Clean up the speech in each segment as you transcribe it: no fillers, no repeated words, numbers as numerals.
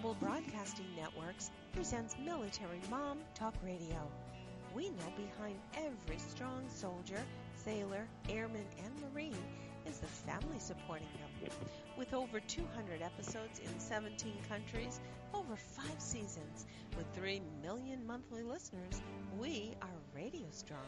Global Broadcasting Networks presents Military Mom Talk Radio. We know behind every strong soldier, sailor, airman, and Marine is the family supporting them. With over 200 episodes in 17 countries, over 5 seasons, with 3 million monthly listeners, we are Radio Strong.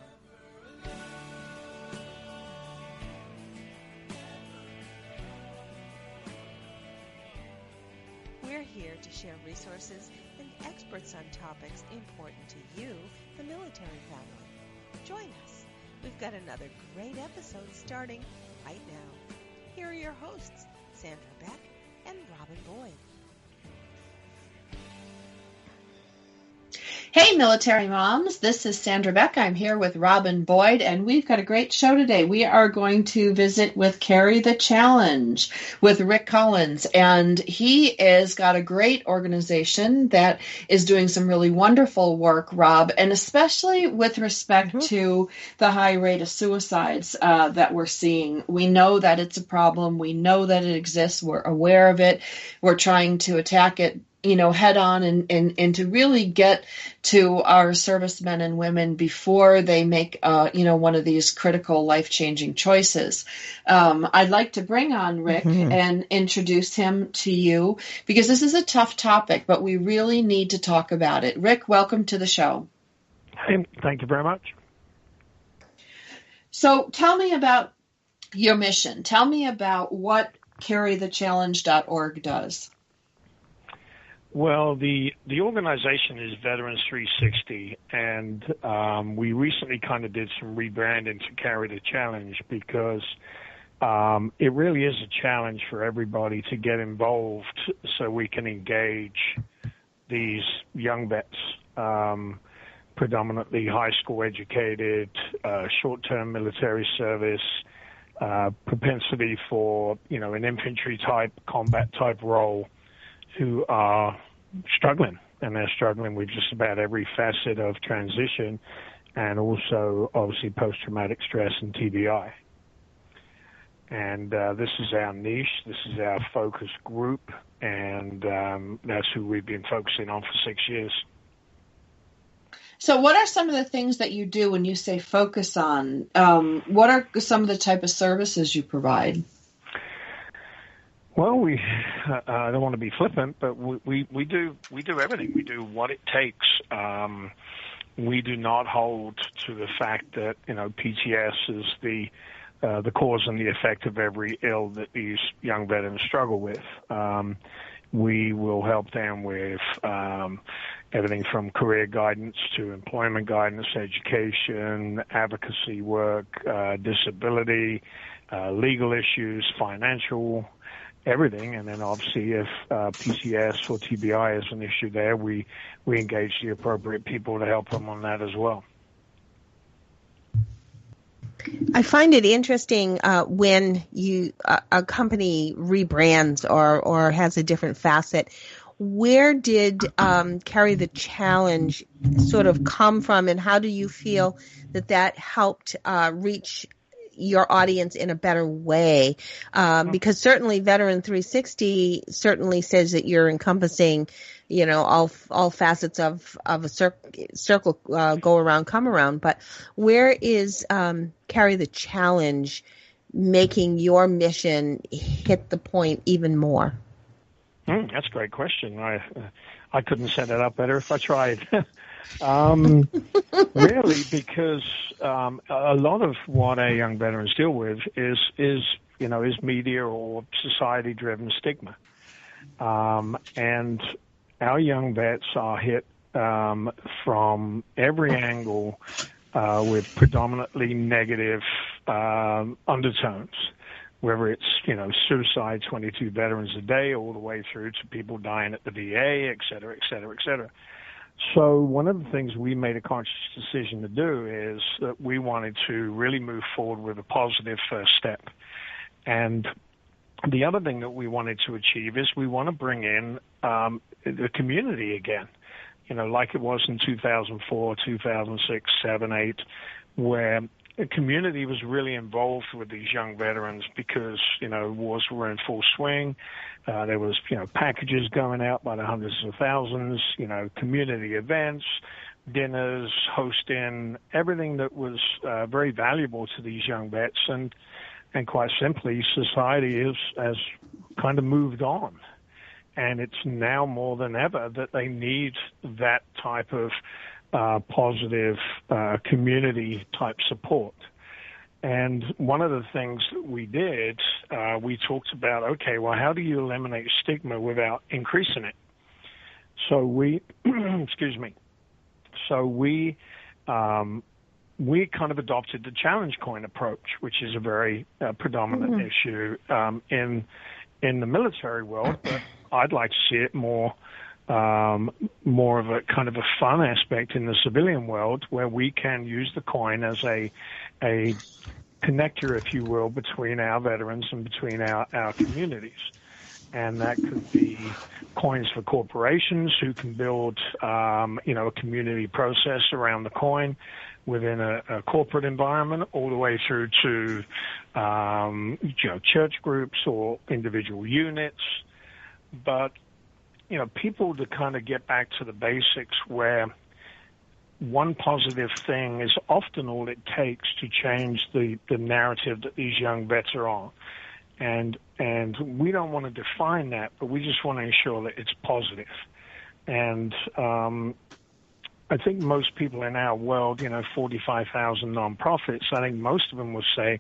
We're here to share resources and experts on topics important to you, the military family. Join us. We've got another great episode starting right now. Here are your hosts, Sandra Beck and Robin Boyd. Hey, military moms, this is Sandra Beck. I'm here with Robin Boyd, and we've got a great show today. We are going to visit with Carry the Challenge with Rick Collins, and he has got a great organization that is doing some really wonderful work, Rob, and especially with respect to the high rate of suicides that we're seeing. We know that it's a problem. We know that it exists. We're aware of it. We're trying to attack it, head on and to really get to our servicemen and women before they make, one of these critical life-changing choices. I'd like to bring on Rick and introduce him to you because this is a tough topic, but we really need to talk about it. Rick, welcome to the show. Hey, thank you very much. So tell me about your mission. Tell me about what carrythechallenge.org does. Well, the organization is Veterans 360, and we recently kind of did some rebranding to Carry the Challenge because it really is a challenge for everybody to get involved so we can engage these young vets, predominantly high school educated, short-term military service, propensity for, an infantry type, combat type role, who are struggling, and they're struggling with just about every facet of transition and also obviously post-traumatic stress and TBI. And this is our niche, this is our focus group, and that's who we've been focusing on for 6 years. So what are some of the things that you do when you say focus on? What are some of the type of services you provide? Well, I don't want to be flippant, but we do everything. We do what it takes. We do not hold to the fact that PTS is the cause and the effect of every ill that these young veterans struggle with. We will help them with everything from career guidance to employment guidance, education, advocacy work, disability, legal issues, financial, everything. And then obviously if PCS or TBI is an issue there, we engage the appropriate people to help them on that as well. I find it interesting when a company rebrands or has a different facet. Where did Carry the Challenge sort of come from, and how do you feel that helped reach your audience in a better way? Because certainly Veteran 360 certainly says that you're encompassing, all facets of a circle, go around, come around. But where is Carry the Challenge making your mission hit the point even more? That's a great question. I couldn't set it up better if I tried. Really, because a lot of what our young veterans deal with is media or society-driven stigma, and our young vets are hit from every angle with predominantly negative undertones. Whether it's, suicide, 22 veterans a day, all the way through to people dying at the VA, et cetera, et cetera, et cetera. So one of the things we made a conscious decision to do is that we wanted to really move forward with a positive first step. And the other thing that we wanted to achieve is we want to bring in the community again, like it was in 2004, 2006, 7, 8, where the community was really involved with these young veterans because, wars were in full swing. There was, packages going out by the hundreds of thousands, community events, dinners, hosting, everything that was very valuable to these young vets. And quite simply, society has kind of moved on. And it's now more than ever that they need that type of positive community-type support. And one of the things that we did, we talked about, okay, well, how do you eliminate stigma without increasing it? So we, excuse me, we kind of adopted the challenge coin approach, which is a very predominant issue in the military world, but I'd like to see it more of a kind of a fun aspect in the civilian world, where we can use the coin as a connector, if you will, between our veterans and between our communities. And that could be coins for corporations who can build, a community process around the coin within a corporate environment, all the way through to, church groups or individual units. But, people to kind of get back to the basics, where one positive thing is often all it takes to change the narrative that these young vets are on. And we don't want to define that, but we just want to ensure that it's positive. And I think most people in our world, 45,000 nonprofits, I think most of them will say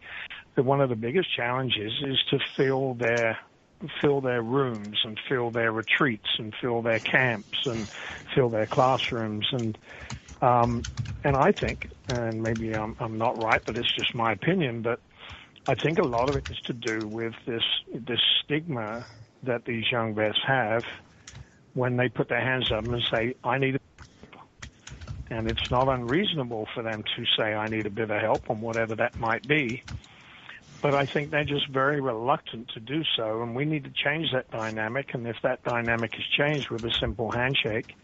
that one of the biggest challenges is to fill their rooms and fill their retreats and fill their camps and fill their classrooms. And I think, and maybe I'm not right, but it's just my opinion, but I think a lot of it is to do with this stigma that these young vets have when they put their hands up and say, I need a and it's not unreasonable for them to say, I need a bit of help on whatever that might be. But I think they're just very reluctant to do so, and we need to change that dynamic. And if that dynamic is changed with a simple handshake,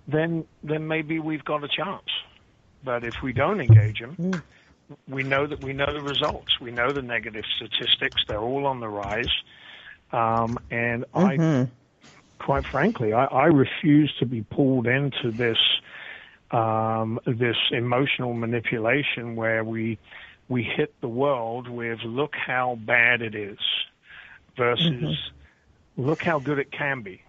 then maybe we've got a chance. But if we don't engage them, we know the results. We know the negative statistics. They're all on the rise. And I, quite frankly, I refuse to be pulled into this emotional manipulation where we hit the world with look how bad it is versus look how good it can be.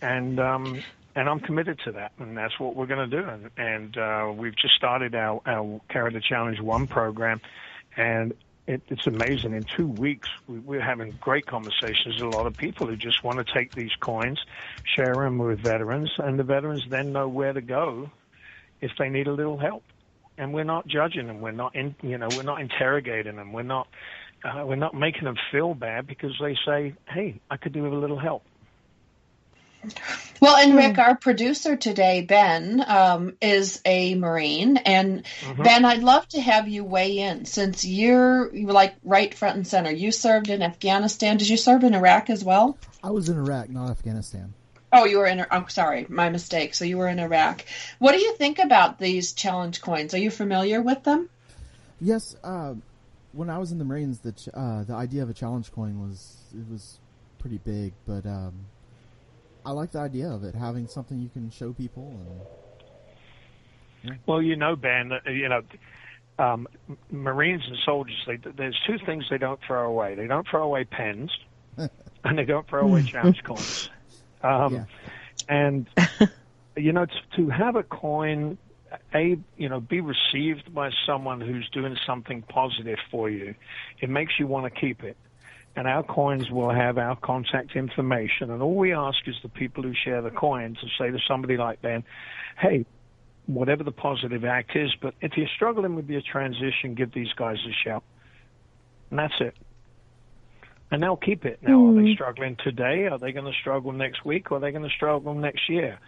And I'm committed to that, and that's what we're going to do. And we've just started our Carry the Challenge 1 program, and it's amazing. In 2 weeks, we're having great conversations with a lot of people who just want to take these coins, share them with veterans, and the veterans then know where to go if they need a little help. And we're not judging them. We're not interrogating them. We're not making them feel bad because they say, "Hey, I could do with a little help." Well, and Rick, our producer today, Ben, is a Marine. And Ben, I'd love to have you weigh in since you're like right front and center. You served in Afghanistan. Did you serve in Iraq as well? I was in Iraq, not Afghanistan. Oh, you were in. I'm sorry, my mistake. So you were in Iraq. What do you think about these challenge coins? Are you familiar with them? Yes. When I was in the Marines, the idea of a challenge coin was pretty big, but I like the idea of it, having something you can show people. And, Well, Ben, Marines and soldiers, there's two things they don't throw away. They don't throw away pens, and they don't throw away challenge coins. And, to have a coin, be received by someone who's doing something positive for you, it makes you want to keep it. And our coins will have our contact information. And all we ask is the people who share the coin to say to somebody like Ben, hey, whatever the positive act is, but if you're struggling with your transition, give these guys a shout. And that's it. And they'll keep it. Now, are they struggling today? Are they going to struggle next week? Or are they going to struggle next year?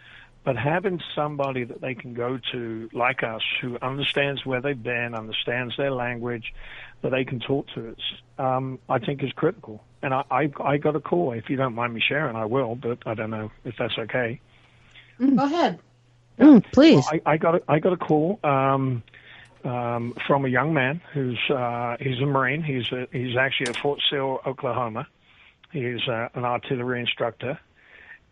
But having somebody that they can go to, like us, who understands where they've been, understands their language, that they can talk to us, I think is critical. And I got a call. If you don't mind me sharing, I will, but I don't know if that's okay. Go ahead. Please. Well, I got a call. from a young man who's he's a Marine. He's actually at Fort Sill, Oklahoma. He's an artillery instructor.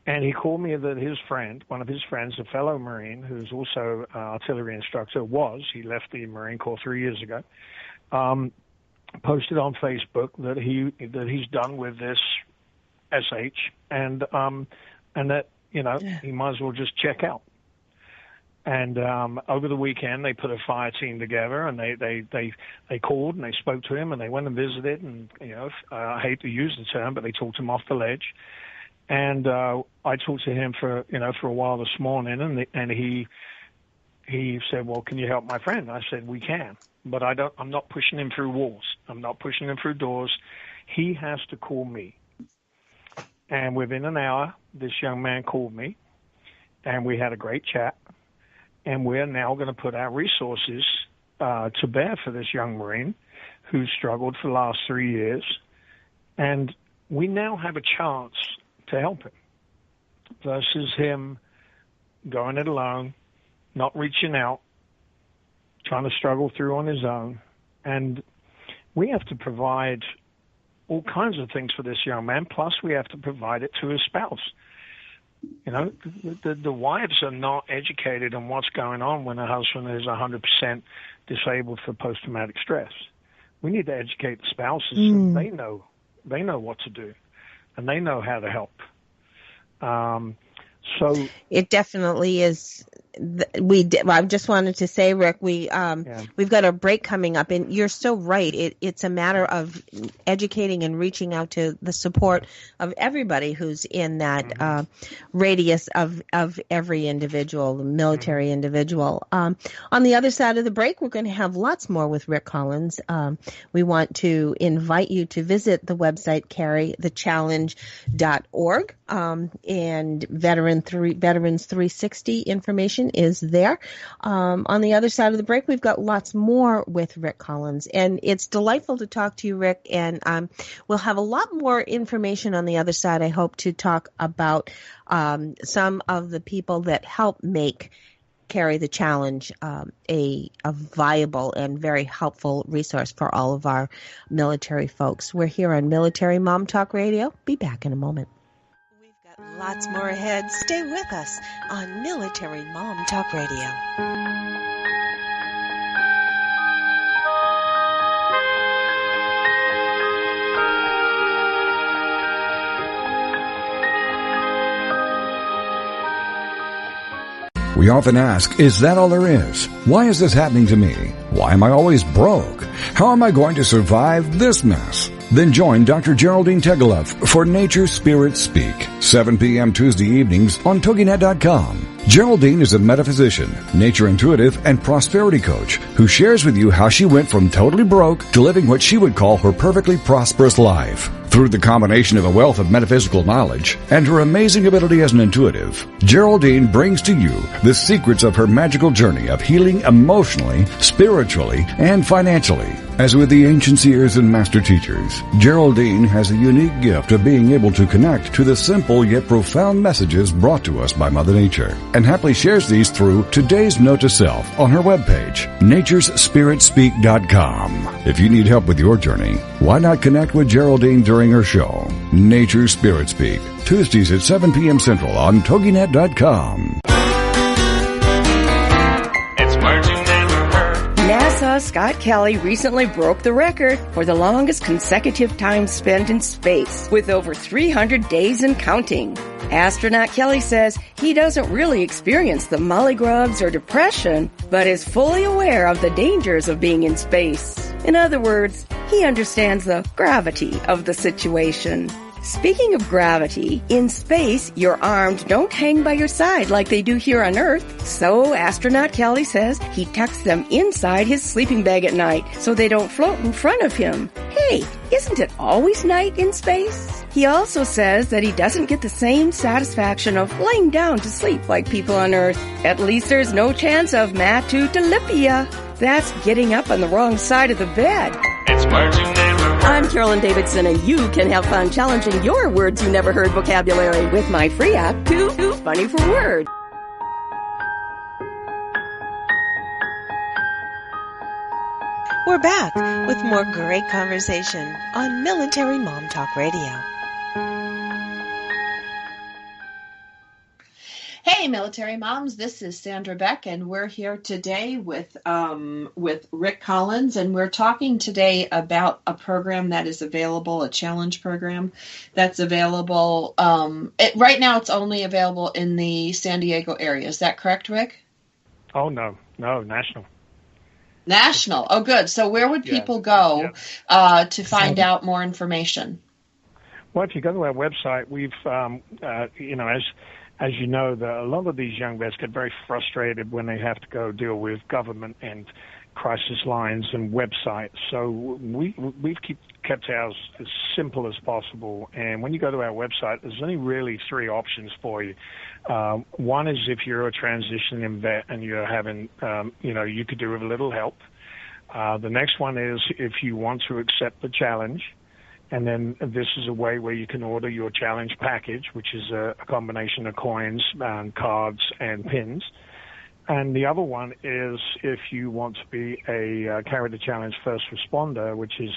And he called me that his friend, one of his friends, a fellow Marine who's also an artillery instructor, he left the Marine Corps 3 years ago, posted on Facebook that he's done with this SH and that, he might as well just check out. And over the weekend, they put a fire team together, and they called and they spoke to him, and they went and visited, and I hate to use the term, but they talked him off the ledge. And I talked to him for a while this morning, and he said, "Well, can you help my friend?" I said, "We can, but I'm not pushing him through walls. I'm not pushing him through doors. He has to call me." And within an hour, this young man called me, and we had a great chat. And we're now going to put our resources to bear for this young Marine who struggled for the last 3 years, and we now have a chance to help him versus him going it alone, not reaching out, trying to struggle through on his own. And we have to provide all kinds of things for this young man, plus we have to provide it to his spouse. The wives are not educated on what's going on when a husband is 100% disabled for post-traumatic stress. We need to educate the spouses so they know what to do, and they know how to help. So it definitely is. I just wanted to say, Rick, we've got a break coming up, and you're so right. It's a matter of educating and reaching out to the support of everybody who's in that radius of every individual, the military individual. On the other side of the break, we're going to have lots more with Rick Collins. We want to invite you to visit the website carrythechallenge.org, and Veterans 360 information is there. On the other side of the break, we've got lots more with Rick Collins, and it's delightful to talk to you, Rick, and we'll have a lot more information on the other side. I hope to talk about some of the people that help make Carry the Challenge a viable and very helpful resource for all of our military folks. We're here on Military Mom Talk Radio. Be back in a moment. Lots more ahead. Stay with us on Military Mom Talk Radio. We often ask, is that all there is? Why is this happening to me? Why am I always broke? How am I going to survive this mess? Then join Dr. Geraldine Tegeloff for Nature Spirit Speak, 7 p.m. Tuesday evenings on TogiNet.com. Geraldine is a metaphysician, nature intuitive, and prosperity coach who shares with you how she went from totally broke to living what she would call her perfectly prosperous life. Through the combination of a wealth of metaphysical knowledge and her amazing ability as an intuitive, Geraldine brings to you the secrets of her magical journey of healing emotionally, spiritually, and financially. As with the ancient seers and master teachers, Geraldine has a unique gift of being able to connect to the simple yet profound messages brought to us by Mother Nature, and happily shares these through today's note to self on her webpage, naturespiritspeak.com. If you need help with your journey, why not connect with Geraldine during her show, Nature Spirit Speak, Tuesdays at 7 p.m. Central on TogiNet.com. NASA's Scott Kelly recently broke the record for the longest consecutive time spent in space, with over 300 days and counting. Astronaut Kelly says he doesn't really experience the mollygrubs or depression, but is fully aware of the dangers of being in space. In other words, he understands the gravity of the situation. Speaking of gravity, in space, your arms don't hang by your side like they do here on Earth. So Astronaut Kelly says he tucks them inside his sleeping bag at night so they don't float in front of him. Hey, isn't it always night in space? He also says that he doesn't get the same satisfaction of laying down to sleep like people on Earth. At least there's no chance of matutolipia. That's getting up on the wrong side of the bed. It's words you never heard. I'm Carolyn Davidson, and you can have fun challenging your words you never heard vocabulary with my free app, Too Funny for Words. We're back with more great conversation on Military Mom Talk Radio. Hey, military moms, this is Sandra Beck, and we're here today with Rick Collins, and we're talking today about a program that is available, a challenge program that's available. Right now, it's only available in the San Diego area. Is that correct, Rick? Oh, no, national. National. Oh, good. So where would people go to find out more information? Well, if you go to our website, we've, as you know, a lot of these young vets get very frustrated when they have to go deal with government and crisis lines and websites. So we've kept ours as simple as possible. And when you go to our website, there's only really three options for you. One is if you're a transitioning vet and you're having, you could do with a little help. The next one is if you want to accept the challenge. And then this is a way where you can order your challenge package, which is a combination of coins, and cards, and pins. And the other one is if you want to be a Carry the Challenge first responder, which is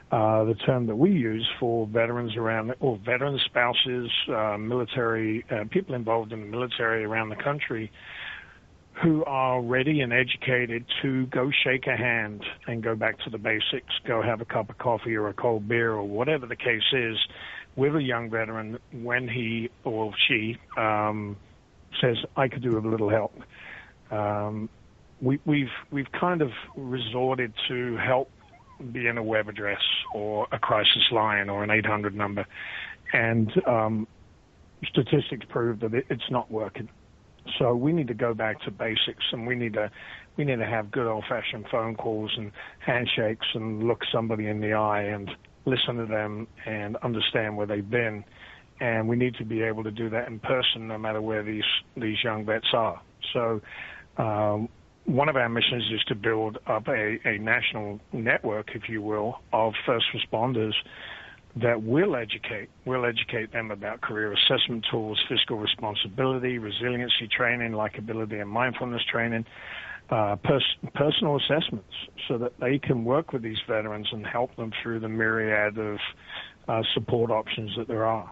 the term that we use for veterans or veterans, spouses, military, people involved in the military around the country who are ready and educated to go shake a hand and go back to the basics, go have a cup of coffee or a cold beer or whatever the case is with a young veteran when he or she says, I could do with a little help. We've kind of resorted to help being a web address or a crisis line or an 800 number. And statistics prove that it's not working. So we need to go back to basics, and we need to have good old-fashioned phone calls and handshakes and look somebody in the eye and listen to them and understand where they've been. And we need to be able to do that in person no matter where these young vets are. So one of our missions is to build up a national network, if you will, of first responders that will educate them about career assessment tools, fiscal responsibility, resiliency training, likability and mindfulness training, personal assessments, so that they can work with these veterans and help them through the myriad of support options that there are.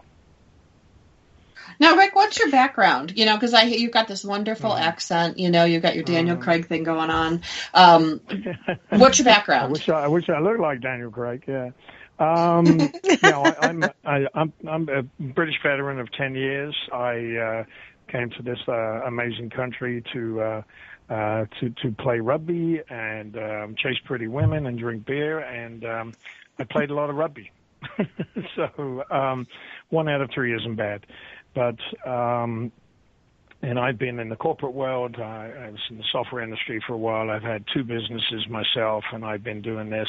Now, Rick, what's your background? Because you've got this wonderful accent. You've got your Daniel Craig thing going on. What's your background? I wish I looked like Daniel Craig. Yeah. I'm a British veteran of 10 years. I came to this amazing country to play rugby and chase pretty women and drink beer, and I played a lot of rugby. So 1 out of 3 isn't bad. But and I've been in the corporate world. I was in the software industry for a while. I've had 2 businesses myself, and I've been doing this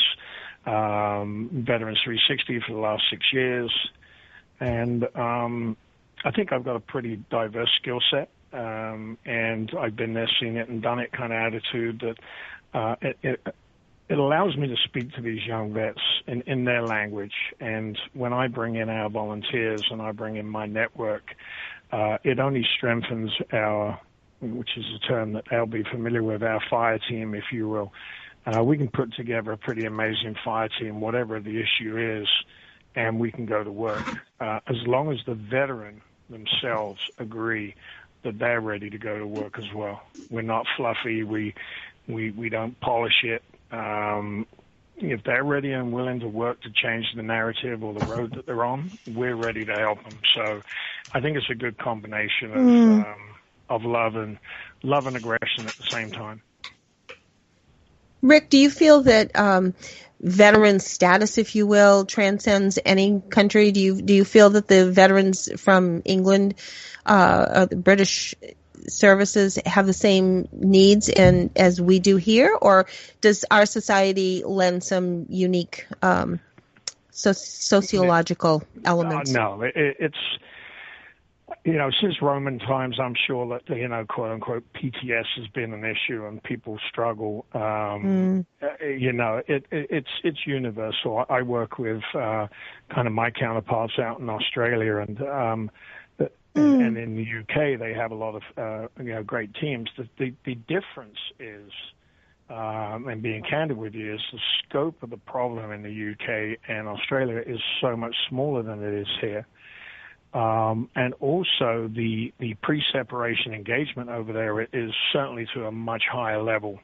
Veterans 360 for the last 6 years. And I think I've got a pretty diverse skill set, and I've been there, seen it, and done it kind of attitude that it allows me to speak to these young vets in their language. And when I bring in our volunteers and I bring in my network, it only strengthens which is a term that they'll be familiar with, our fire team, if you will. We can put together a pretty amazing fire team, whatever the issue is, and we can go to work. As long as the veteran themselves agree that they're ready to go to work as well. We're not fluffy. We don't polish it. If they're ready and willing to work to change the narrative or the road that they're on, we're ready to help them. So I think it's a good combination of love and aggression at the same time. Rick, do you feel that veteran status, if you will, transcends any country? Do you feel that the veterans from England, the British services, have the same needs as we do here, or does our society lend some unique sociological elements? No, it's since Roman times, I'm sure that quote unquote PTS has been an issue and people struggle. It's universal. I work with kind of my counterparts out in Australia and in the UK, they have a lot of great teams. The difference is and being candid with you, is the scope of the problem in the UK and Australia is so much smaller than it is here. And also the pre-separation engagement over there is certainly to a much higher level.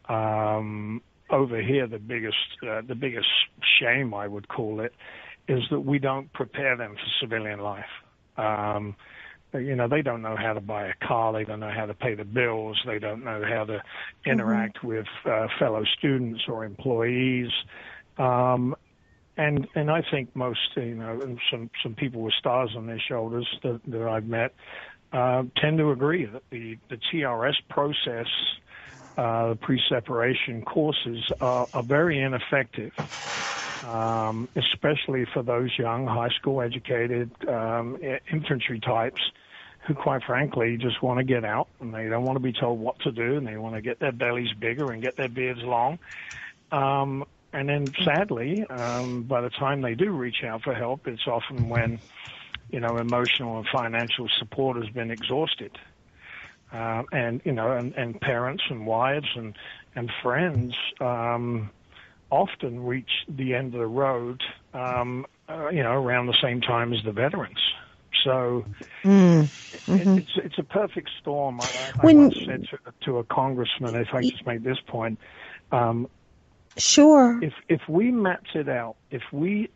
Over here, the biggest shame, I would call it, is that we don't prepare them for civilian life. They don't know how to buy a car. They don't know how to pay the bills. They don't know how to interact with fellow students or employees. And I think most, some people with stars on their shoulders that I've met tend to agree that the TRS process, the pre-separation courses are very ineffective, especially for those young, high school educated infantry types who, quite frankly, just want to get out and they don't want to be told what to do, and they want to get their bellies bigger and get their beards long. And then, sadly, by the time they do reach out for help, it's often when, emotional and financial support has been exhausted. And parents and wives and friends often reach the end of the road, around the same time as the veterans. So it's a perfect storm. I once said to a congressman, if I just make this point, sure. If we mapped it out, if we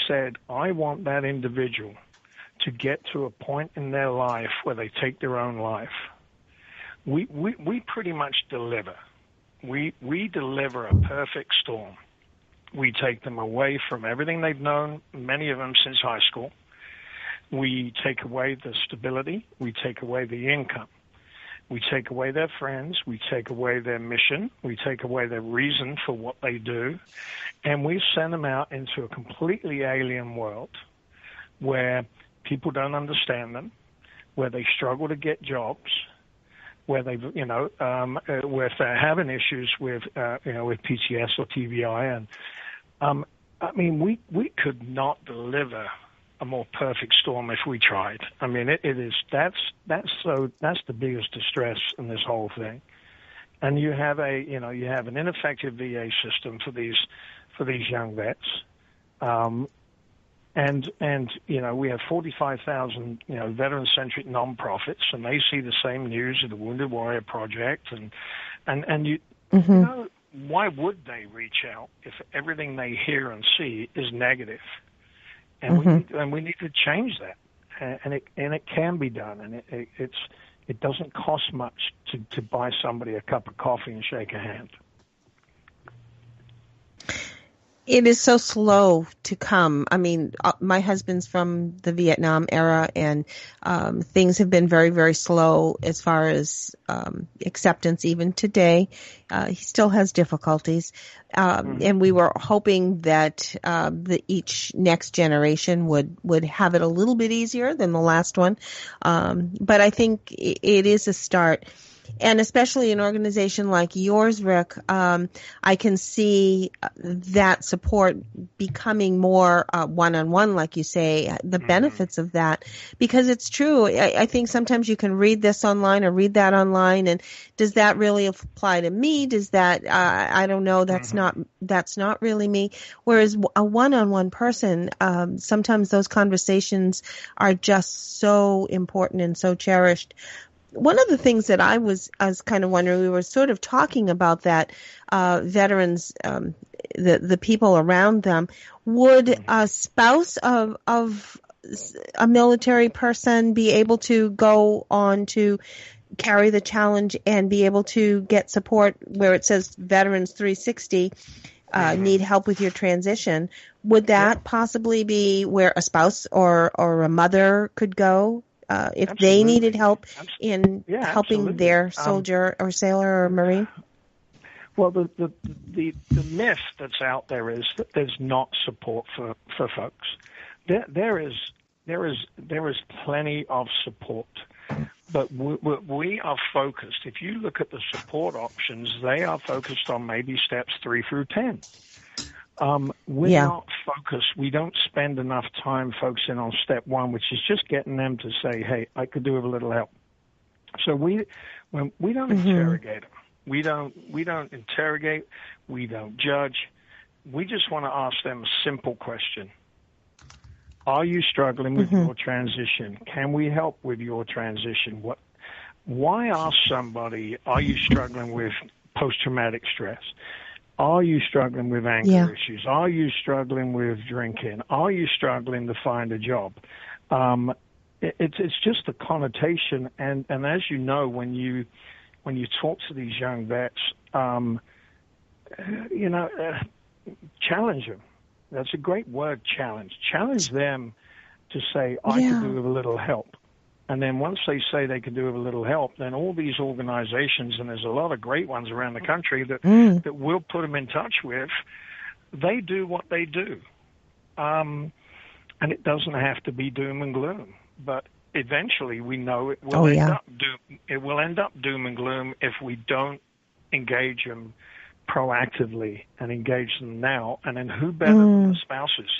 said, I want that individual to get to a point in their life where they take their own life, we pretty much deliver. We deliver a perfect storm. We take them away from everything they've known, many of them since high school. We take away the stability. We take away the income. We take away their friends. We take away their mission. We take away their reason for what they do. And we send them out into a completely alien world where people don't understand them, where they struggle to get jobs, where they've, where if they're having issues with, with PTS or TBI. And, we could not deliver a more perfect storm if we tried. I mean, that's the biggest distress in this whole thing. And you have an ineffective VA system for these young vets. And we have 45,000, veteran-centric nonprofits, and they see the same news of the Wounded Warrior Project, and you know, why would they reach out if everything they hear and see is negative? And we need to change that, and it can be done, and it doesn't cost much to buy somebody a cup of coffee and shake a hand. It is so slow to come. I mean, my husband's from the Vietnam era, and things have been very, very slow as far as acceptance even today. He still has difficulties. And we were hoping that each next generation would have it a little bit easier than the last one. But I think it is a start. And especially an organization like yours, Rick, I can see that support becoming more one-on-one, like you say, the benefits of that. Because it's true. I think sometimes you can read this online or read that online, and does that really apply to me? Does that, I don't know, that's not really me. Whereas a one-on-one person, sometimes those conversations are just so important and so cherished. One of the things that I was kind of wondering, we were sort of talking about that veterans, the people around them. Would a spouse of a military person be able to go on to carry the challenge and be able to get support where it says Veterans 360, need help with your transition? Would that possibly be where a spouse or a mother could go? If Absolutely. They needed help in helping absolutely. Their soldier or sailor or Marine? Well, the myth that's out there is that there's not support for folks. There is plenty of support, but we are focused. If you look at the support options, they are focused on maybe steps 3 through 10. We're not focused. We don't spend enough time focusing on step 1, which is just getting them to say, hey, I could do with a little help. So we don't interrogate them. We don't interrogate. We don't judge. We just want to ask them a simple question. Are you struggling with your transition? Can we help with your transition? Why ask somebody, are you struggling with post-traumatic stress? Are you struggling with anger issues? Are you struggling with drinking? Are you struggling to find a job? It's just a connotation, and as you know, when you talk to these young vets, challenge them. That's a great word, challenge. Challenge them to say, I could do with a little help. And then once they say they can do with a little help, then all these organizations, and there's a lot of great ones around the country that we'll put them in touch with, they do what they do. And it doesn't have to be doom and gloom. But eventually we know it will end up doom and gloom if we don't engage them proactively and engage them now. And then who better than the spouses?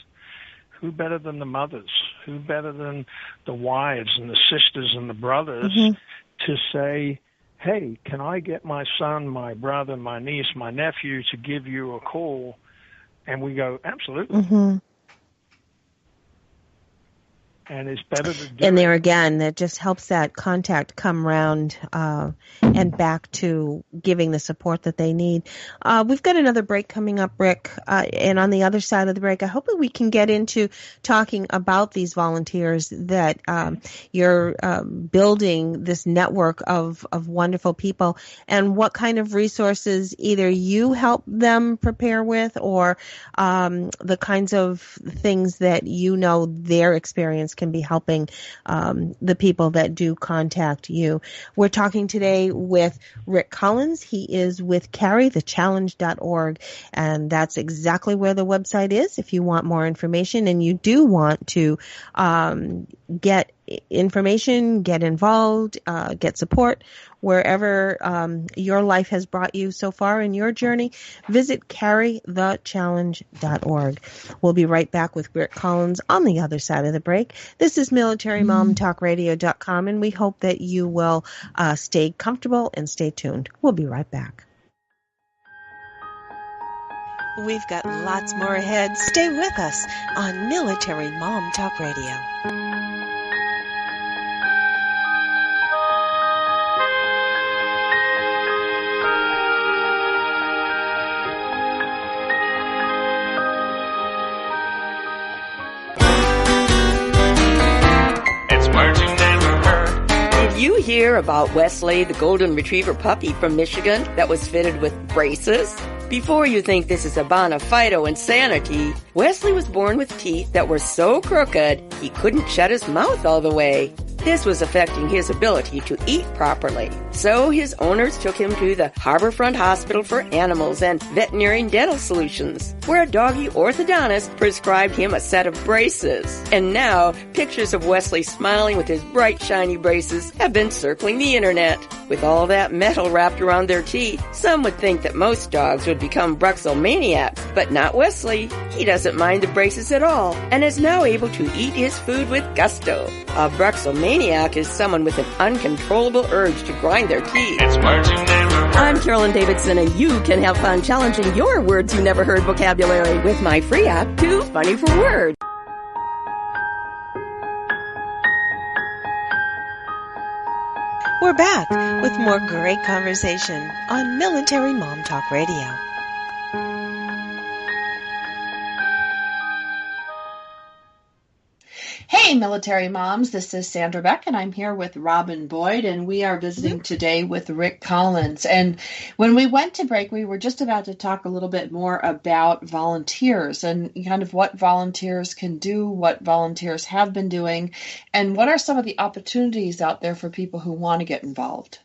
Who better than the mothers? Who better than the wives and the sisters and the brothers to say, hey, can I get my son, my brother, my niece, my nephew to give you a call? And we go, absolutely. And it's better to do And there again, that just helps that contact come round and back to giving the support that they need. We've got another break coming up, Rick, and on the other side of the break, I hope that we can get into talking about these volunteers that you're building this network of wonderful people and what kind of resources either you help them prepare with or the kinds of things that you know their experience can be helping the people that do contact you. We're talking today with Rick Collins. He is with carrythechallenge.org, and that's exactly where the website is if you want more information and you do want to get information, get involved, get support wherever your life has brought you so far in your journey. Visit carrythechallenge.org. We'll be right back with Rick Collins on the other side of the break. This is MilitaryMomTalkRadio.com, and we hope that you will stay comfortable and stay tuned. We'll be right back. We've got lots more ahead. Stay with us on Military Mom Talk Radio. Did you hear about Wesley, the golden retriever puppy from Michigan that was fitted with braces? Before you think this is a bona fide insanity, Wesley was born with teeth that were so crooked he couldn't shut his mouth all the way. This was affecting his ability to eat properly. So his owners took him to the Harborfront Hospital for Animals and Veterinary Dental Solutions, where a doggy orthodontist prescribed him a set of braces. And now, pictures of Wesley smiling with his bright, shiny braces have been circling the internet. With all that metal wrapped around their teeth, some would think that most dogs would become bruxomaniacs, but not Wesley. He doesn't mind the braces at all, and is now able to eat his food with gusto. A bruxomaniac is someone with an uncontrollable urge to grind their teeth. It's words you never heard. I'm Carolyn Davidson, and you can have fun challenging your words you never heard vocabulary with my free app, Too Funny for Words. We're back with more great conversation on Military Mom Talk Radio. Hey, military moms, this is Sandra Beck, and I'm here with Robin Boyd, and we are visiting today with Rick Collins. And when we went to break, we were just about to talk a little bit more about volunteers and kind of what volunteers can do, what volunteers have been doing, and what are some of the opportunities out there for people who want to get involved.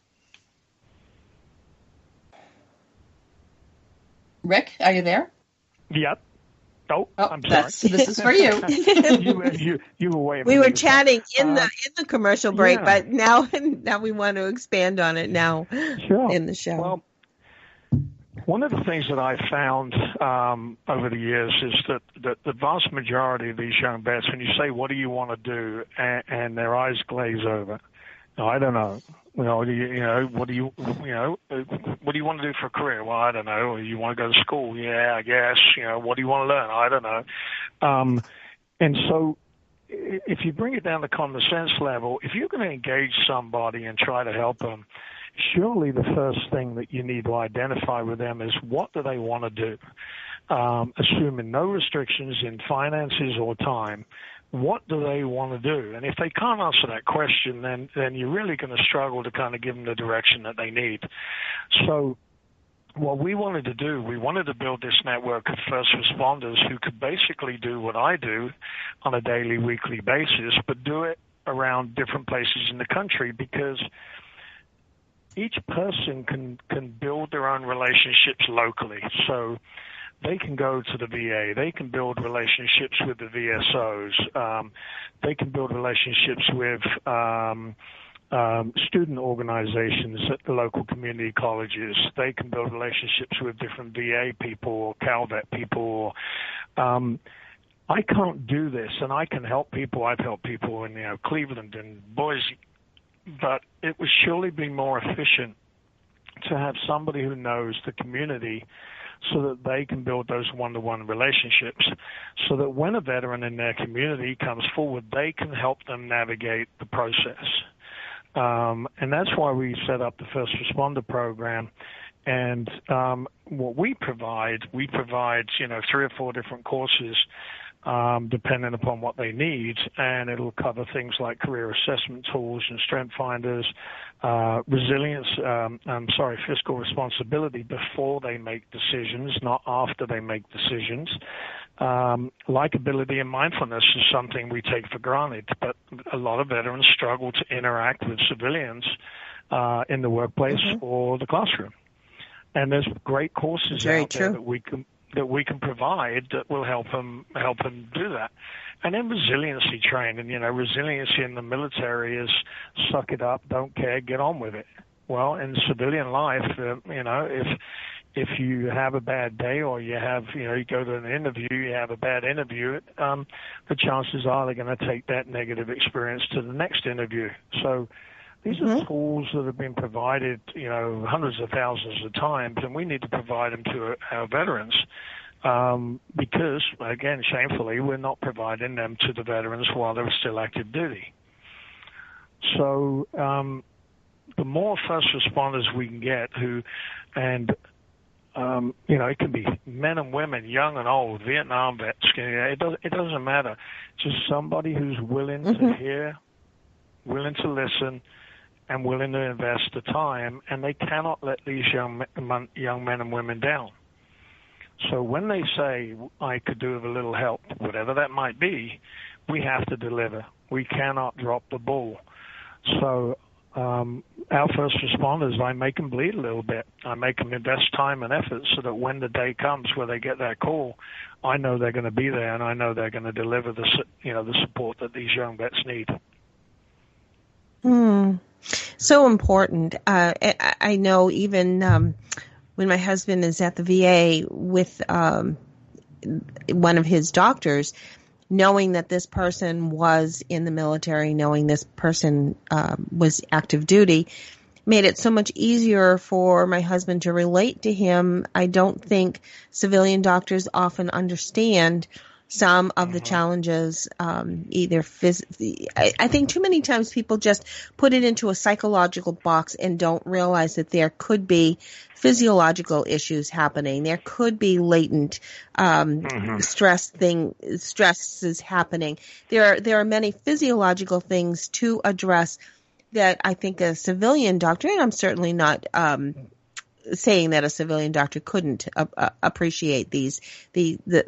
Rick, are you there? Yep. Oh, I'm sorry. This is for you. you were way. We were chatting in the commercial break, but now we want to expand on it now in the show. Well, one of the things that I found over the years is that the vast majority of these young vets, when you say, "What do you want to do?" and their eyes glaze over. Now, I don't know. what do you want to do for a career? Well, I don't know. You want to go to school? Yeah, I guess. What do you want to learn? I don't know. And so if you bring it down to common sense level, if you're going to engage somebody and try to help them, surely the first thing that you need to identify with them is what do they want to do? Assuming no restrictions in finances or time, what do they want to do? And if they can't answer that question, then you're really going to struggle to kind of give them the direction that they need. So what we wanted to do, we wanted to build this network of first responders who could basically do what I do on a daily, weekly basis, but do it around different places in the country, because each person can build their own relationships locally. So they can go to the VA. They can build relationships with the VSOs. They can build relationships with student organizations at the local community colleges. They can build relationships with different VA people or CalVet people. I can't do this, and I can help people. I've helped people in Cleveland and Boise, but it would surely be more efficient to have somebody who knows the community so that they can build those one-to-one relationships, so that when a veteran in their community comes forward, they can help them navigate the process. And that's why we set up the First Responder Program. And what we provide 3 or 4 different courses depending upon what they need, and it'll cover things like career assessment tools and strength finders, fiscal responsibility before they make decisions, not after they make decisions. Likability and mindfulness is something we take for granted, but a lot of veterans struggle to interact with civilians in the workplace or the classroom. And there's great courses out there that we can provide that will help them do that. And then resiliency training. Resiliency in the military is suck it up, don't care, get on with it. Well, in civilian life, if you have a bad day, or you go to an interview, you have a bad interview, the chances are they're going to take that negative experience to the next interview. So these are tools that have been provided, hundreds of thousands of times, and we need to provide them to our veterans because, again, shamefully, we're not providing them to the veterans while they're still active duty. So the more first responders we can get it can be men and women, young and old, Vietnam vets, it doesn't matter. Just somebody who's willing to hear, willing to listen, and willing to invest the time, and they cannot let these young men and women down. So when they say, I could do with a little help, whatever that might be, we have to deliver. We cannot drop the ball. So our first responders, I make them bleed a little bit. I make them invest time and effort so that when the day comes where they get that call, I know they're going to be there, and I know they're going to deliver the support that these young vets need. So important. I know even when my husband is at the VA with one of his doctors, knowing that this person was in the military, knowing this person was active duty, made it so much easier for my husband to relate to him. I don't think civilian doctors often understand some of the challenges, I think too many times people just put it into a psychological box and don't realize that there could be physiological issues happening. There could be latent stresses happening. There are many physiological things to address that I think a civilian doctor, and I'm certainly not saying that a civilian doctor couldn't appreciate the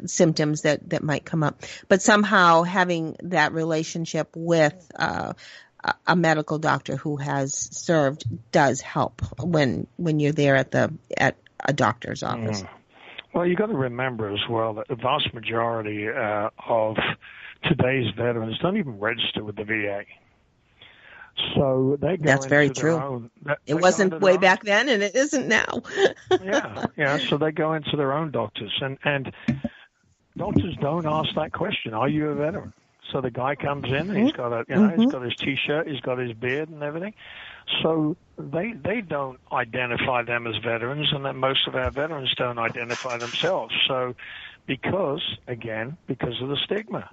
symptoms that might come up, but somehow having that relationship with a medical doctor who has served does help when you're there at a doctor's office. Well, you got to remember as well that the vast majority of today's veterans don't even register with the VA. So they go That's very into true. their own. It wasn't way back then, and it isn't now. Yeah. So they go into their own doctors, and doctors don't ask that question: are you a veteran? So the guy comes in, and he's got a, he's got his T-shirt, he's got his beard and everything. So they don't identify them as veterans, and that most of our veterans don't identify themselves. So because of the stigma,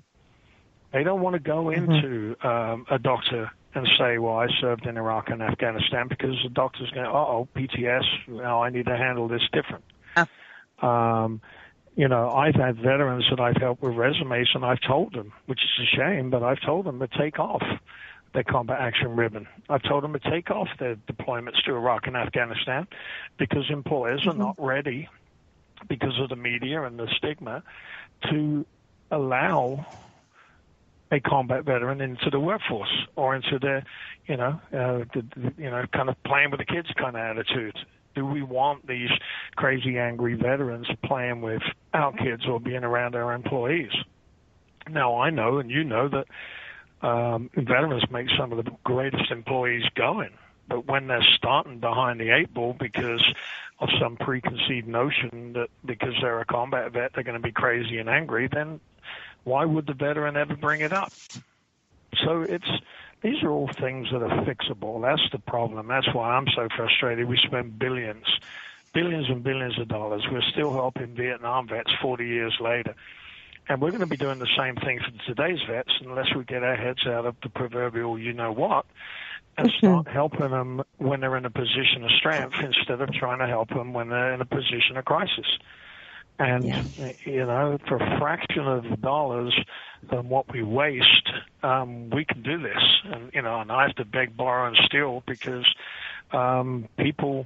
they don't want to go into a doctor and say, well, I served in Iraq and Afghanistan, because the doctor's going, PTS, I need to handle this different. I've had veterans that I've helped with resumes, and I've told them, which is a shame, but I've told them to take off their combat action ribbon. I've told them to take off their deployments to Iraq and Afghanistan, because employers are not ready, because of the media and the stigma, to allow a combat veteran into the workforce or into their, kind of playing with the kids kind of attitude. Do we want these crazy, angry veterans playing with our kids or being around our employees? Now, I know, and you know, that veterans make some of the greatest employees going. But when they're starting behind the eight ball because of some preconceived notion that because they're a combat vet, they're going to be crazy and angry, then why would the veteran ever bring it up? So these are all things that are fixable. That's the problem. That's why I'm so frustrated. We spend billions and billions of dollars. We're still helping Vietnam vets 40 years later. And we're going to be doing the same thing for today's vets unless we get our heads out of the proverbial you-know-what and start helping them when they're in a position of strength instead of trying to help them when they're in a position of crisis. And, for a fraction of dollars than what we waste, we can do this. And I have to beg, borrow, and steal because people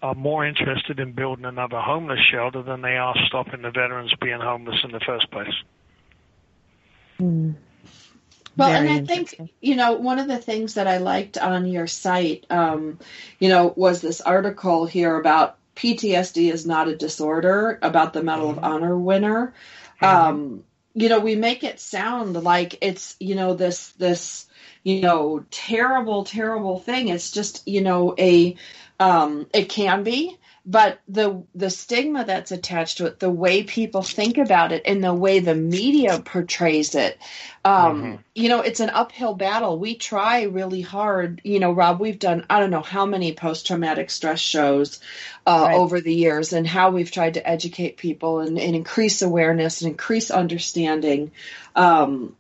are more interested in building another homeless shelter than they are stopping the veterans being homeless in the first place. Well, and I think, one of the things that I liked on your site, was this article here about PTSD is not a disorder, about the Medal of Honor winner. We make it sound like it's, this terrible, terrible thing. It's just, it can be, but the stigma that's attached to it, the way people think about it and the way the media portrays it, it's an uphill battle. We try really hard. Rob, we've done, I don't know how many post-traumatic stress shows over the years, and how we've tried to educate people and increase awareness and increase understanding. But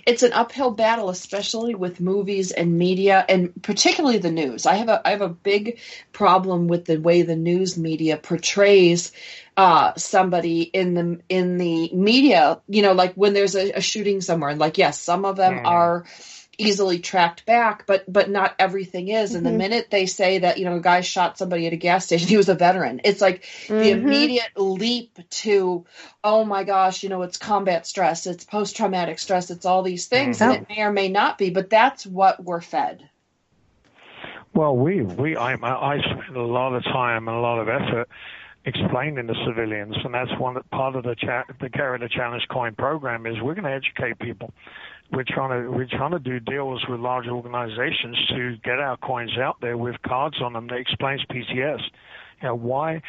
it's an uphill battle, especially with movies and media, and particularly the news. I have a big problem with the way the news media portrays somebody in the media. Like when there's a shooting somewhere, and yes, some of them are easily tracked back, but not everything is. And the minute they say that, a guy shot somebody at a gas station, he was a veteran, it's like the immediate leap to, oh my gosh, it's combat stress, it's post-traumatic stress, it's all these things, and it may or may not be, but that's what we're fed. Well, I spend a lot of time and a lot of effort explaining to civilians, and that's part of the Carry the Challenge coin program is we're going to educate people. We're trying to do deals with large organizations to get our coins out there with cards on them that explains PTS. Why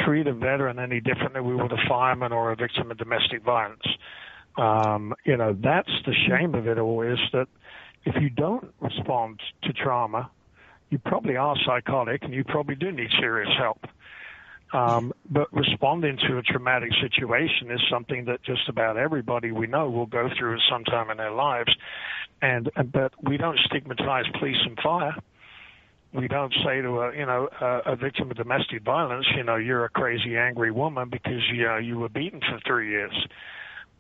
treat a veteran any different than we would a fireman or a victim of domestic violence? That's the shame of it all, is that if you don't respond to trauma, you probably are psychotic and you probably do need serious help. But responding to a traumatic situation is something that just about everybody we know will go through at some time in their lives. But we don't stigmatize police and fire. We don't say to a victim of domestic violence, you're a crazy, angry woman because you were beaten for 3 years.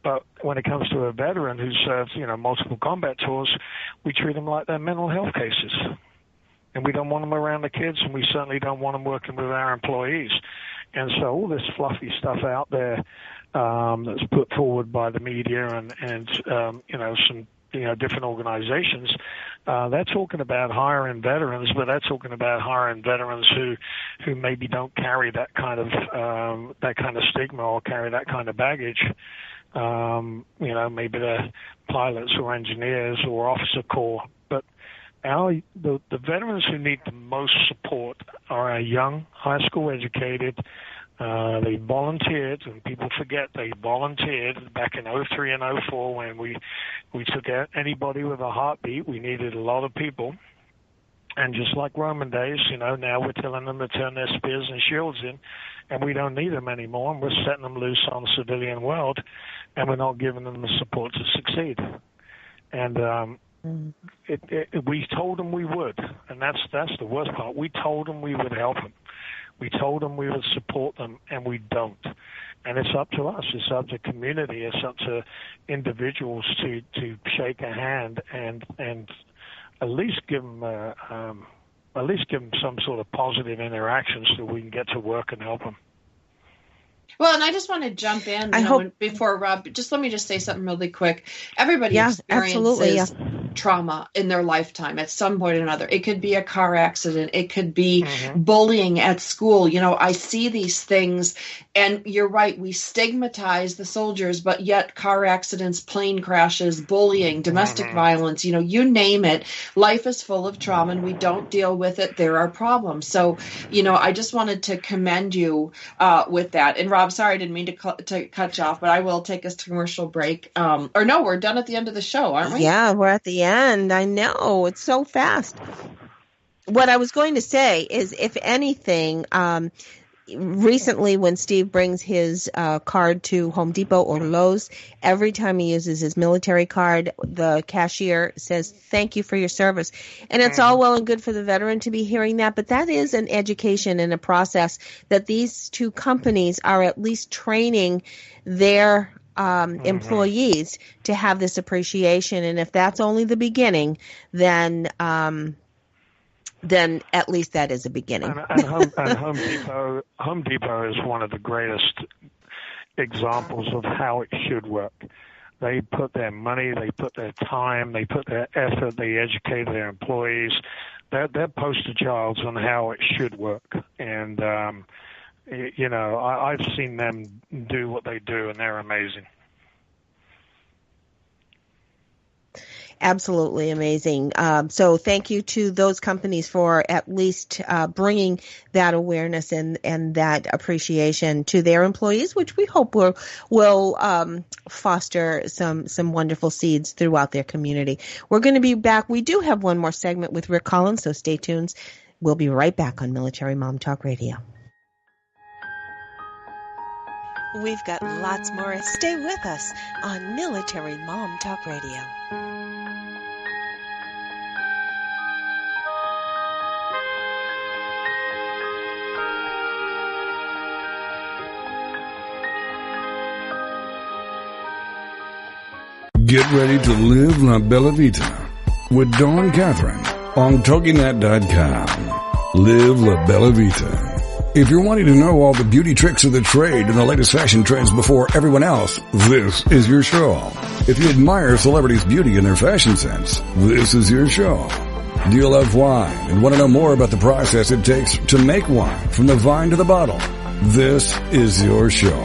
But when it comes to a veteran who served, multiple combat tours, we treat them like they're mental health cases. And we don't want them around the kids, and we certainly don't want them working with our employees. And so all this fluffy stuff out there that's put forward by the media and some different organizations, they're talking about hiring veterans, but they're talking about hiring veterans who maybe don't carry that kind of stigma or carry that kind of baggage. Maybe they're pilots or engineers or officer corps, but the veterans who need the most support are our young, high school educated, They volunteered, and people forget they volunteered back in 03 and 04 when we took out anybody with a heartbeat. We needed a lot of people. And just like Roman days, now we're telling them to turn their spears and shields in, and we don't need them anymore, and we're setting them loose on the civilian world, and we're not giving them the support to succeed. And we told them we would, and that's the worst part. We told them we would help them. We told them we would support them, and we don't. And it's up to us. It's up to community. It's up to individuals to shake a hand and at least give them some sort of positive interaction so we can get to work and help them. Well, and I just want to jump in before Rob, let me say something really quick. Everybody experiences trauma in their lifetime at some point or another. It could be a car accident. It could be bullying at school. I see these things, and you're right. We stigmatize the soldiers, but yet car accidents, plane crashes, bullying, domestic violence, you name it. Life is full of trauma, and we don't deal with it. There are problems. So, I just wanted to commend you with that. And Rob, sorry, I didn't mean to cut you off, but I will take us to commercial break. Or no, we're done at the end of the show, aren't we? Yeah, we're at the end. I know. It's so fast. What I was going to say is, if anything, recently when Steve brings his card to Home Depot or Lowe's, every time he uses his military card, the cashier says, "Thank you for your service." And it's all well and good for the veteran to be hearing that, but that is an education and a process that these two companies are at least training their employees to have this appreciation. And if that's only the beginning, then at least that is a beginning. And Home Depot is one of the greatest examples of how it should work. They put their money, they put their time, they put their effort, they educate their employees. They're poster childs on how it should work. And, I've seen them do what they do, and they're amazing. Absolutely amazing. So thank you to those companies for at least bringing that awareness and that appreciation to their employees, which we hope will foster some wonderful seeds throughout their community. We're going to be back. We do have one more segment with Rick Collins, so stay tuned. We'll be right back on Military Mom Talk Radio. We've got lots more. Stay with us on Military Mom Talk Radio. Get ready to live La Bella Vita with Dawn Catherine on TogiNet.com. Live La Bella Vita. If you're wanting to know all the beauty tricks of the trade and the latest fashion trends before everyone else, this is your show. If you admire celebrities' beauty and their fashion sense, this is your show. Do you love wine and want to know more about the process it takes to make wine from the vine to the bottle? This is your show.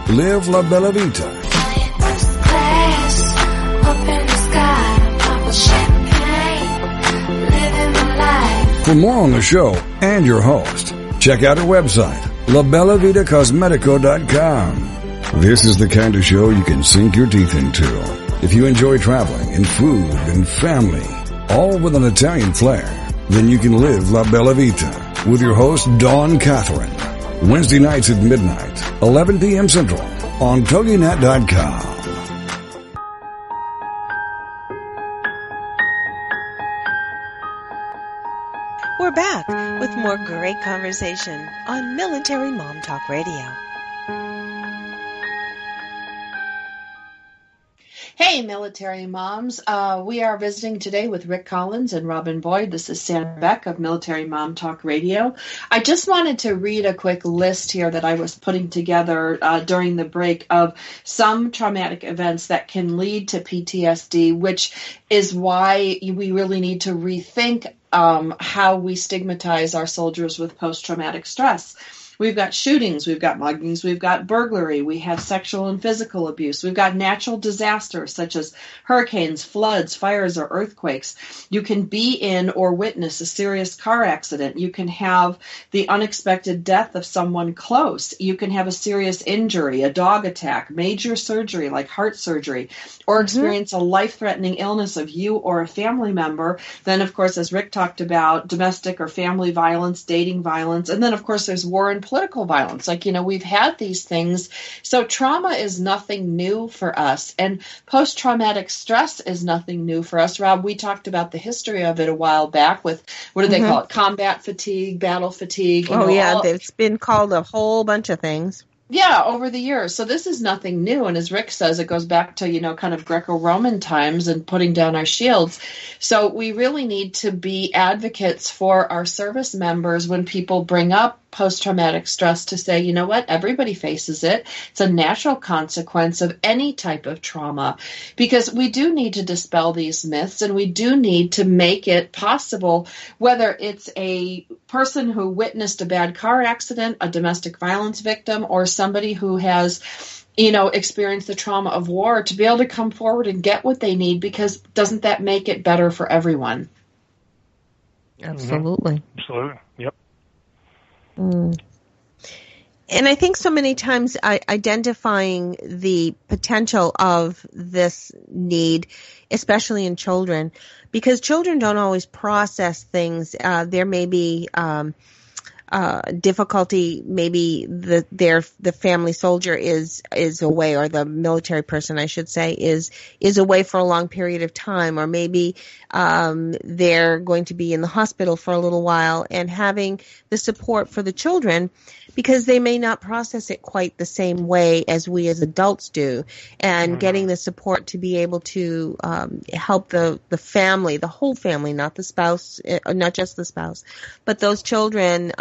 Live La Bella Vita. For more on the show and your host, check out our website, labellavitacosmetico.com. This is the kind of show you can sink your teeth into. If you enjoy traveling and food and family, all with an Italian flair, then you can live La Bella Vita with your host, Dawn Catherine. Wednesday nights at midnight, 11 p.m. Central on TogiNet.com. We're back with more great conversation on Military Mom Talk Radio. Hey, military moms. We are visiting today with Rick Collins and Robin Boyd. This is Sandra Beck of Military Mom Talk Radio. I just wanted to read a quick list here that I was putting together during the break of some traumatic events that can lead to PTSD, which is why we really need to rethink how we stigmatize our soldiers with post-traumatic stress. We've got shootings, we've got muggings, we've got burglary, we have sexual and physical abuse, we've got natural disasters such as hurricanes, floods, fires, or earthquakes. You can be in or witness a serious car accident. You can have the unexpected death of someone close. You can have a serious injury, a dog attack, major surgery like heart surgery, or experience a life-threatening illness of you or a family member. Then, of course, as Rick talked about, domestic or family violence, dating violence, and then, of course, there's war and political violence. Like, we've had these things. So trauma is nothing new for us, and post-traumatic stress is nothing new for us. Rob, we talked about the history of it a while back with, what do they call it? Combat fatigue, battle fatigue. It's been called a whole bunch of things. Yeah, over the years. So this is nothing new. And as Rick says, it goes back to, kind of Greco-Roman times and putting down our shields. So we really need to be advocates for our service members when people bring up post-traumatic stress to say, you know what, everybody faces it. It's a natural consequence of any type of trauma, because we do need to dispel these myths, and we do need to make it possible, whether it's a person who witnessed a bad car accident, a domestic violence victim, or somebody who has experienced the trauma of war, to be able to come forward and get what they need, because doesn't that make it better for everyone? Absolutely. Absolutely. Yep. And I think so many times identifying the potential of this need, especially in children, because children don't always process things. There may be difficulty. Maybe the family soldier is away, or the military person, I should say, is away for a long period of time, or maybe they're going to be in the hospital for a little while, and having the support for the children, because they may not process it quite the same way as we as adults do, and getting the support to be able to help the family, the whole family, not the spouse, not just the spouse, but those children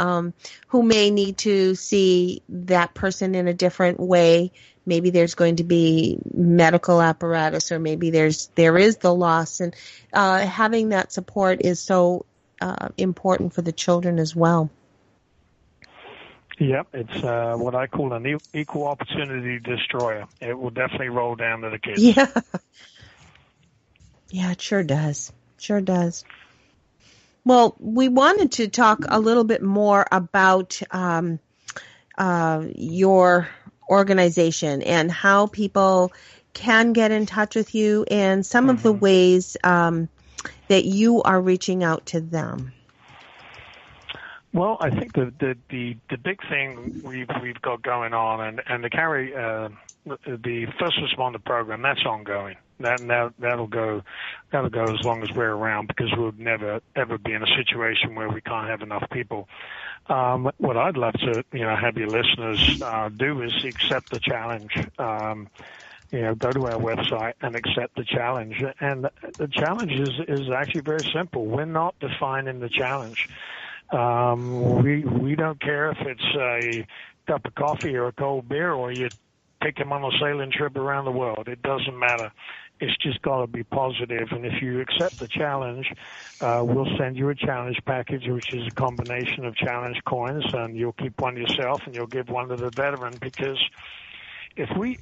who may need to see that person in a different way. Maybe there's going to be medical apparatus, or maybe there is the loss, and having that support is so important for the children as well. Yep, it's what I call an equal opportunity destroyer. It will definitely roll down to the kids. Yeah, it sure does. Sure does. Well, we wanted to talk a little bit more about your organization and how people can get in touch with you, and some of the ways that you are reaching out to them. Well, I think the big thing we've got going on, and to carry the first responder program, that's ongoing. That'll go as long as we're around, because we'll never ever be in a situation where we can't have enough people. What I'd love to have your listeners do is accept the challenge. Go to our website and accept the challenge. And the challenge is actually very simple. We're not defining the challenge. We don't care if it's a cup of coffee or a cold beer, or you take them on a sailing trip around the world. It doesn't matter. It's just got to be positive. And if you accept the challenge, we'll send you a challenge package, which is a combination of challenge coins, and you'll keep one yourself and you'll give one to the veteran, because if we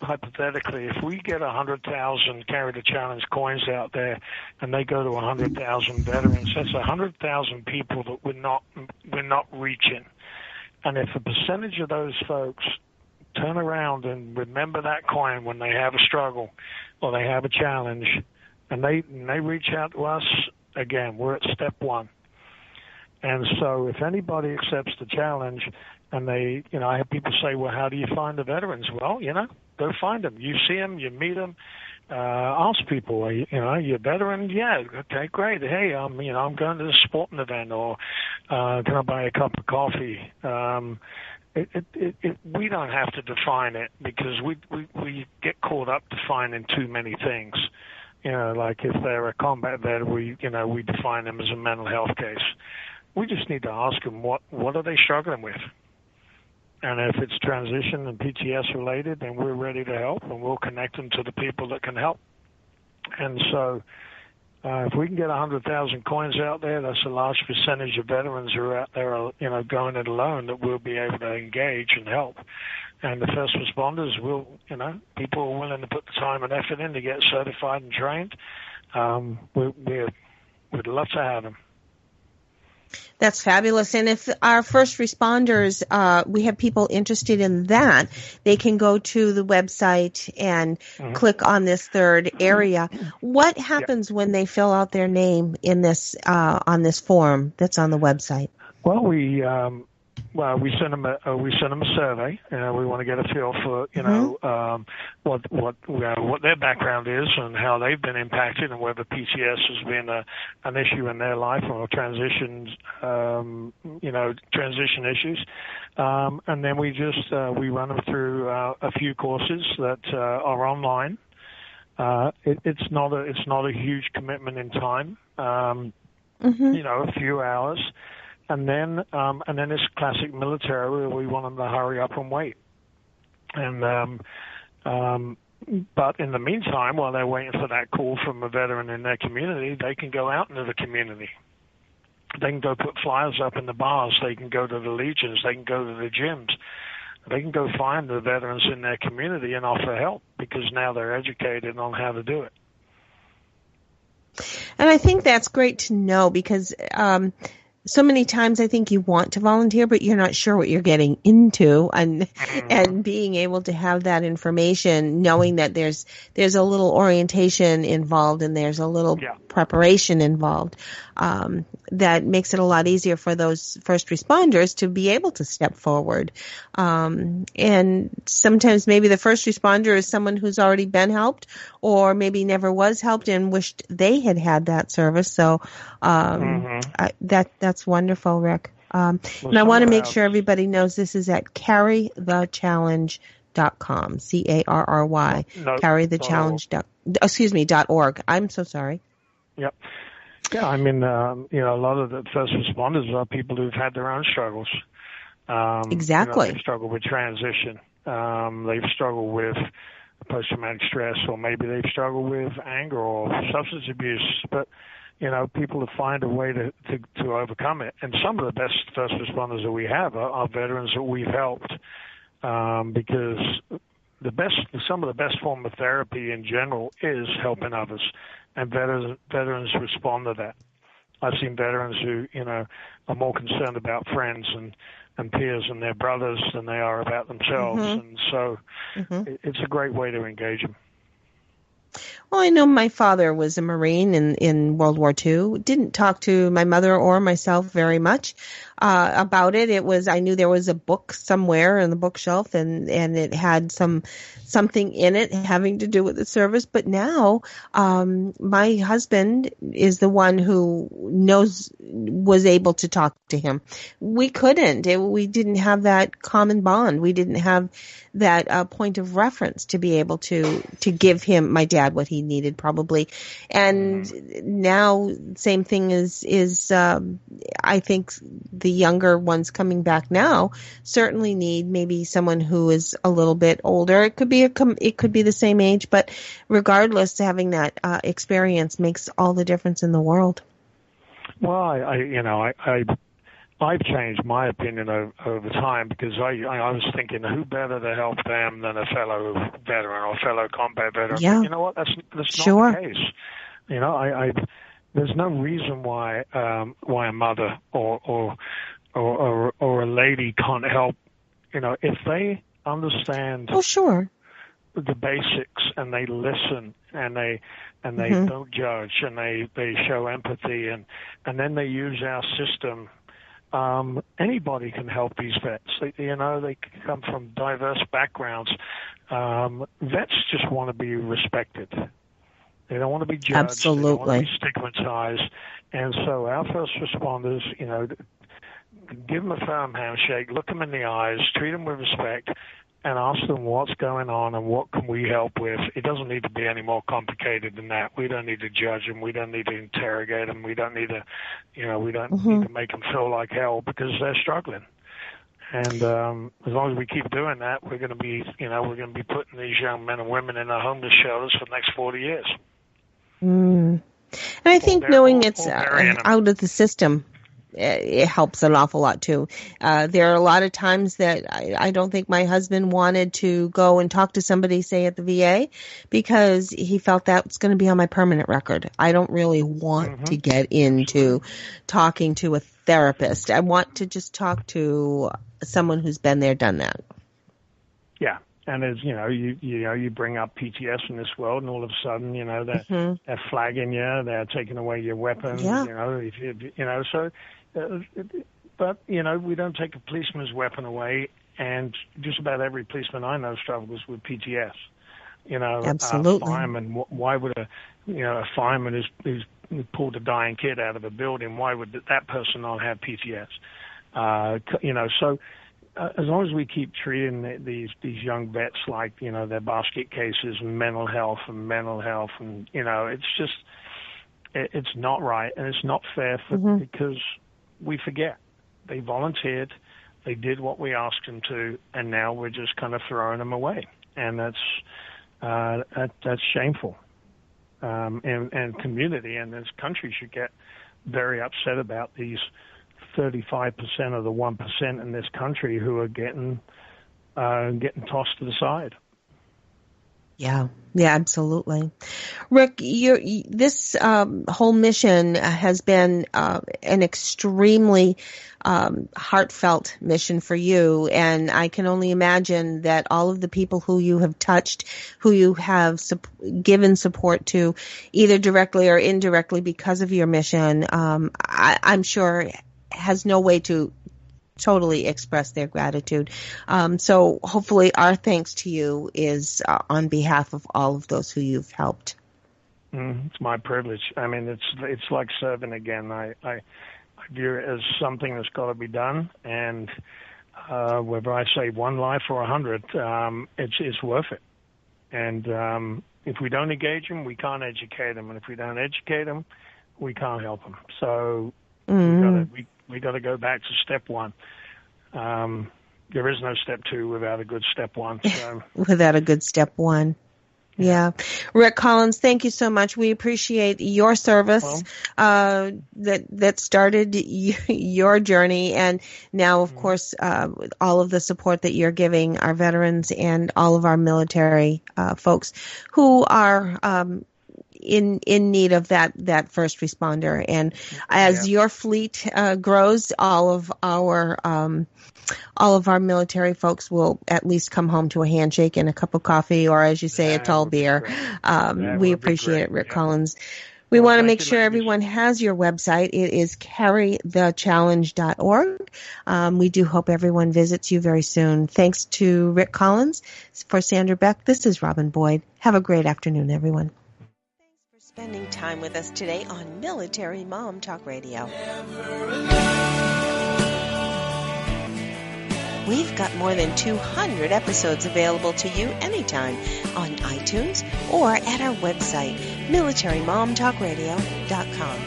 hypothetically, if we get 100,000 Carry the Challenge coins out there, and they go to 100,000 veterans, that's 100,000 people that we're not reaching. And if a percentage of those folks turn around and remember that coin when they have a struggle or they have a challenge, and they reach out to us, again, we're at step one. And so if anybody accepts the challenge, and I have people say, well, how do you find the veterans? Well, go find them. You see them, you meet them. Ask people, are you a veteran? Yeah, okay, great. Hey, I'm going to this sporting event, or can I buy a cup of coffee? We don't have to define it, because we get caught up defining too many things. Like if they're a combat vet, we define them as a mental health case. We just need to ask them what are they struggling with. And if it's transition and PTS related, then we're ready to help, and we'll connect them to the people that can help. And so If we can get 100,000 coins out there, that's a large percentage of veterans who are out there, going it alone that we'll be able to engage and help. And the first responders will, people are willing to put the time and effort in to get certified and trained. We'd love to have them. That's fabulous. And if our first responders, we have people interested in that, they can go to the website and click on this third area. What happens when they fill out their name in this on this form that's on the website? Well, we send them a survey. We want to get a feel for what their background is and how they've been impacted, and whether PTS has been an issue in their life, or transition issues. And then we run them through a few courses that are online. It's not a huge commitment in time. A few hours. And then it's classic military where we want them to hurry up and wait. And but in the meantime, while they're waiting for that call from a veteran in their community, they can go out into the community. They can go put flyers up in the bars. They can go to the legions. They can go to the gyms. They can go find the veterans in their community and offer help, because now they're educated on how to do it. And I think that's great to know, because so many times I think you want to volunteer, but you're not sure what you're getting into, and being able to have that information, knowing that there's a little orientation involved and there's a little preparation involved, that makes it a lot easier for those first responders to be able to step forward. And sometimes maybe the first responder is someone who's already been helped, or maybe never was helped and wished they had that service. So that's wonderful, Rick. And I want to make sure everybody knows this is at carrythechallenge.com, CARRY, carrythechallenge.org. I'm so sorry. Yep. Yeah, I mean, a lot of the first responders are people who've had their own struggles. Exactly. They've struggled with transition. They've struggled with post-traumatic stress, or maybe they've struggled with anger or substance abuse. But, people that find a way to overcome it. And some of the best first responders that we have are veterans that we've helped, because some of the best form of therapy in general is helping others. And veterans respond to that. I've seen veterans who, are more concerned about friends and peers and their brothers than they are about themselves. And so it's a great way to engage them. Well, I know my father was a Marine in World War II. Didn't talk to my mother or myself very much about it. I knew there was a book somewhere in the bookshelf, and it had something in it having to do with the service. But now, my husband is the one who was able to talk to him. We couldn't. We didn't have that common bond. We didn't have that point of reference to be able to give him, my dad, what he needed probably. And now, same thing is I think the younger ones coming back now certainly need maybe someone who is a little bit older. It could be the same age, but regardless, having that experience makes all the difference in the world. Well, I've changed my opinion over time, because I was thinking, who better to help them than a fellow veteran or fellow combat veteran? Yeah. But you know what? That's Sure. not the case. There's no reason why a mother or a lady can't help. If they understand. Oh, sure. The basics, and they listen, and they don't judge, and they show empathy, and then they use our system. Anybody can help these vets. They come from diverse backgrounds. Vets just want to be respected. They don't want to be judged. Absolutely. They don't want to be stigmatized. And so our first responders, give them a firm handshake, look them in the eyes, treat them with respect, and ask them what's going on and what can we help with. It doesn't need to be any more complicated than that. We don't need to judge them. We don't need to interrogate them. We don't need to, need to make them feel like hell because they're struggling. And as long as we keep doing that, we're going to be, putting these young men and women in our homeless shelters for the next 40 years. And I think knowing it's out of the system, it helps an awful lot too. There are a lot of times that I don't think my husband wanted to go and talk to somebody, say at the VA, because he felt that's going to be on my permanent record. I don't really want to get into talking to a therapist. I want to just talk to someone who's been there, done that. Yeah. And as you bring up PTS in this world, and all of a sudden, they're flagging you, they're taking away your weapons. Yeah. But we don't take a policeman's weapon away, and just about every policeman I know struggles with PTS. Absolutely. A fireman. Why would a fireman who's pulled a dying kid out of a building? Why would that person not have PTS? So. As long as we keep treating these young vets like, their basket cases and mental health, and, it's just, it's not right, and it's not fair because we forget. They volunteered, they did what we asked them to, and now we're just kind of throwing them away. And that's shameful. And community and this country should get very upset about these 35% of the 1% in this country who are getting tossed to the side. Yeah, absolutely. Rick, this whole mission has been an extremely heartfelt mission for you, and I can only imagine that all of the people who you have touched, who you have given support to, either directly or indirectly because of your mission, I'm sure has no way to totally express their gratitude. So hopefully our thanks to you is on behalf of all of those who you've helped. It's my privilege. I mean, it's like serving again. I view it as something that's got to be done, and whether I save one life or 100, it's worth it. And if we don't engage them, we can't educate them, and if we don't educate them, we can't help them. So we got to go back to step one. There is no step two without a good step one. So. Without a good step one. Yeah. Rick Collins, thank you so much. We appreciate your service that started your journey, and now, of course, all of the support that you're giving our veterans and all of our military folks who are in need of that first responder. And as your fleet grows, all of our military folks will at least come home to a handshake and a cup of coffee, or as you say, a tall beer. We appreciate it, Rick Collins. We want to make sure everyone has your website. It is carrythechallenge.org. We do hope everyone visits you very soon. Thanks to Rick Collins. For Sandra Beck, this is Robin Boyd. Have a great afternoon, everyone. Spending time with us today on Military Mom Talk Radio. We've got more than 200 episodes available to you anytime on iTunes or at our website, militarymomtalkradio.com.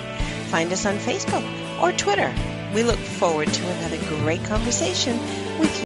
Find us on Facebook or Twitter. We look forward to another great conversation